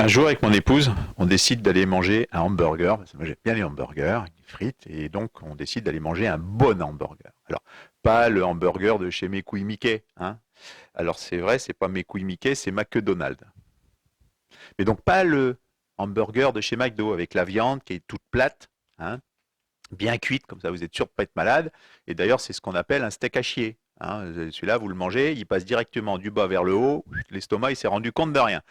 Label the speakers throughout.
Speaker 1: Un jour, avec mon épouse, on décide d'aller manger un hamburger. Parce que moi, j'aime bien les hamburgers, avec des frites, et donc on décide d'aller manger un bon hamburger. Alors, pas le hamburger de chez Mes couilles Mickey, hein. Alors, c'est vrai, c'est pas Mes couilles Mickey, c'est McDonald's. Mais donc, pas le hamburger de chez McDo, avec la viande qui est toute plate, hein, bien cuite, comme ça vous êtes sûr de ne pas être malade. Et d'ailleurs, c'est ce qu'on appelle un steak à chier, hein. Celui-là, vous le mangez, il passe directement du bas vers le haut, l'estomac, il s'est rendu compte de rien.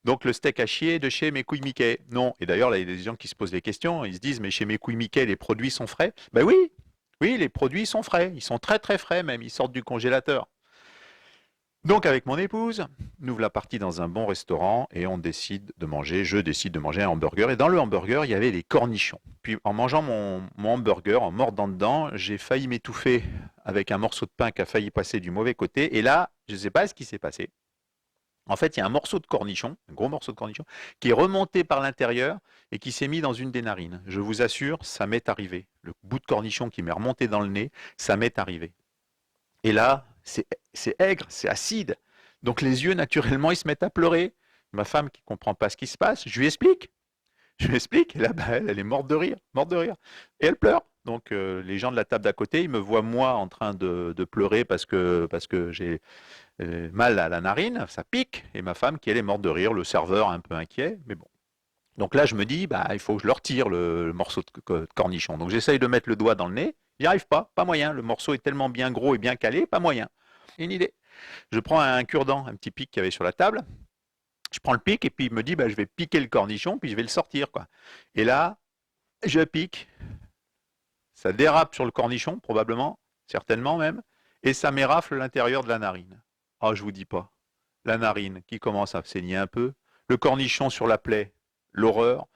Speaker 1: Donc le steak à chier de chez Mes couilles Mickey. Non. Et d'ailleurs, là, il y a des gens qui se posent des questions. Ils se disent, mais chez Mes couilles Mickey, les produits sont frais? Ben oui, oui, les produits sont frais. Ils sont très très frais même. Ils sortent du congélateur. Donc avec mon épouse, nous voilà partis dans un bon restaurant et je décide de manger un hamburger. Et dans le hamburger, il y avait des cornichons. Puis en mangeant mon hamburger, en mordant dedans, j'ai failli m'étouffer avec un morceau de pain qui a failli passer du mauvais côté. Et là, je ne sais pas ce qui s'est passé. En fait, il y a un morceau de cornichon, un gros morceau de cornichon, qui est remonté par l'intérieur et qui s'est mis dans une des narines. Je vous assure, ça m'est arrivé. Le bout de cornichon qui m'est remonté dans le nez, ça m'est arrivé. Et là, c'est aigre, c'est acide. Donc les yeux, naturellement, ils se mettent à pleurer. Ma femme qui ne comprend pas ce qui se passe, je lui explique. Je lui explique, et là, bah, elle est morte de rire, morte de rire. Et elle pleure. Donc les gens de la table d'à côté, ils me voient moi en train de pleurer parce que j'ai mal à la narine, ça pique, et ma femme qui elle est morte de rire, le serveur un peu inquiet, mais bon. Donc là je me dis, bah il faut que je le retire le morceau de cornichon. Donc j'essaye de mettre le doigt dans le nez, j'y arrive pas moyen, le morceau est tellement bien gros et bien calé, pas moyen. Une idée. Je prends un cure-dent, un petit pic qu'il y avait sur la table, je prends le pic et puis il me dit, bah je vais piquer le cornichon, puis je vais le sortir, quoi. Et là, je pique, ça dérape sur le cornichon, probablement, certainement même, et ça m'érafle l'intérieur de la narine. Oh, je vous dis pas. La narine qui commence à saigner un peu, le cornichon sur la plaie, l'horreur,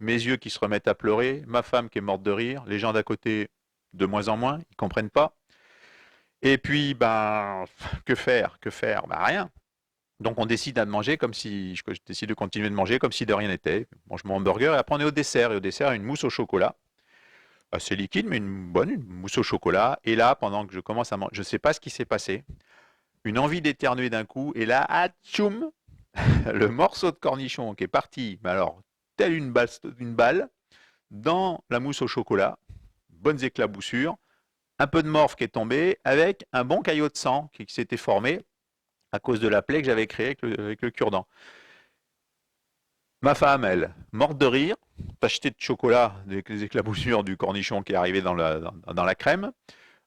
Speaker 1: mes yeux qui se remettent à pleurer, ma femme qui est morte de rire, les gens d'à côté de moins en moins, ils comprennent pas. Et puis, ben, que faire? Que faire? Ben, rien. Donc on décide de manger comme si, je décide de continuer de manger comme si de rien n'était. Je mange mon hamburger et après on est au dessert. Et au dessert, une mousse au chocolat. Assez liquide, mais une bonne, une mousse au chocolat. Et là, pendant que je commence à manger, je ne sais pas ce qui s'est passé. Une envie d'éternuer d'un coup. Et là, atchoum, le morceau de cornichon qui est parti, mais alors, telle une balle, dans la mousse au chocolat, bonnes éclaboussures, un peu de morve qui est tombé, avec un bon caillot de sang qui s'était formé à cause de la plaie que j'avais créée avec le cure-dent. Ma femme, elle, morte de rire, tacheté de chocolat avec les éclaboussures du cornichon qui est arrivé dans la crème.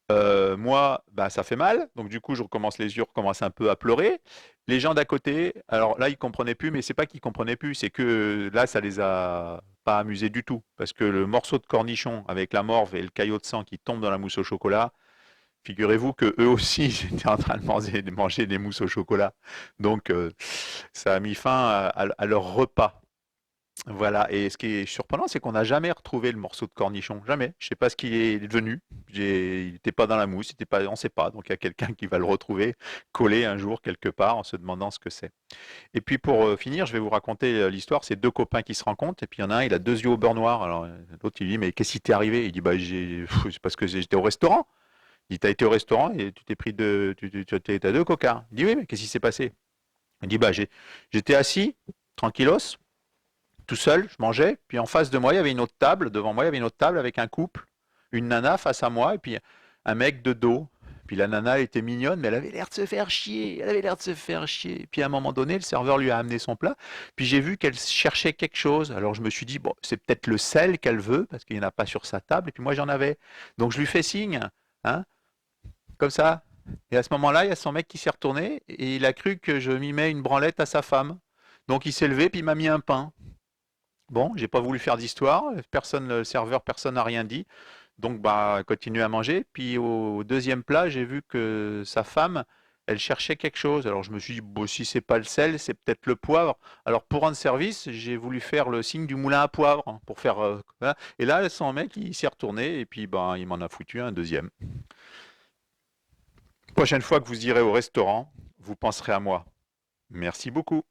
Speaker 1: Moi, bah, ça fait mal, donc du coup, je recommence les yeux, recommencent un peu à pleurer. Les gens d'à côté, alors là, ils comprenaient plus, mais c'est pas qu'ils comprenaient plus, c'est que là, ça les a pas amusés du tout, parce que le morceau de cornichon avec la morve et le caillot de sang qui tombe dans la mousse au chocolat, figurez-vous que eux aussi, ils étaient en train de manger des mousses au chocolat, donc ça a mis fin à leur repas. Voilà, et ce qui est surprenant, c'est qu'on n'a jamais retrouvé le morceau de cornichon, jamais. Je sais pas ce qu'il est devenu. Il n'était pas dans la mousse, on ne sait pas. Donc il y a quelqu'un qui va le retrouver collé un jour quelque part en se demandant ce que c'est. Et puis pour finir, je vais vous raconter l'histoire. C'est deux copains qui se rencontrent et puis il y en a un, il a deux yeux au beurre noir. Alors l'autre il lui dit mais qu'est-ce qui t'est arrivé? Il dit bah c'est parce que j'étais au restaurant. Il dit t'as été au restaurant et tu t'es pris t'as deux coca. Il dit oui mais qu'est-ce qui s'est passé? Il dit bah j'étais assis tranquillos tout seul, je mangeais, puis en face de moi, il y avait une autre table, devant moi, il y avait une autre table avec un couple, une nana face à moi, et puis un mec de dos. Puis la nana, elle était mignonne, mais elle avait l'air de se faire chier, elle avait l'air de se faire chier. Puis à un moment donné, le serveur lui a amené son plat, puis j'ai vu qu'elle cherchait quelque chose. Alors je me suis dit, bon, c'est peut-être le sel qu'elle veut, parce qu'il n'y en a pas sur sa table, et puis moi j'en avais. Donc je lui fais signe, hein, comme ça. Et à ce moment-là, il y a son mec qui s'est retourné, et il a cru que je m'y mets une branlette à sa femme. Donc il s'est levé, puis il m'a mis un pain. Bon, j'ai pas voulu faire d'histoire, personne, le serveur, personne n'a rien dit. Donc, bah, continue à manger. Puis au deuxième plat, j'ai vu que sa femme, elle cherchait quelque chose. Alors je me suis dit, bon, si c'est pas le sel, c'est peut-être le poivre. Alors pour rendre service, j'ai voulu faire le signe du moulin à poivre hein, pour faire. Voilà. Et là, son mec, il s'est retourné et puis ben, il m'en a foutu un deuxième. Prochaine fois que vous irez au restaurant, vous penserez à moi. Merci beaucoup.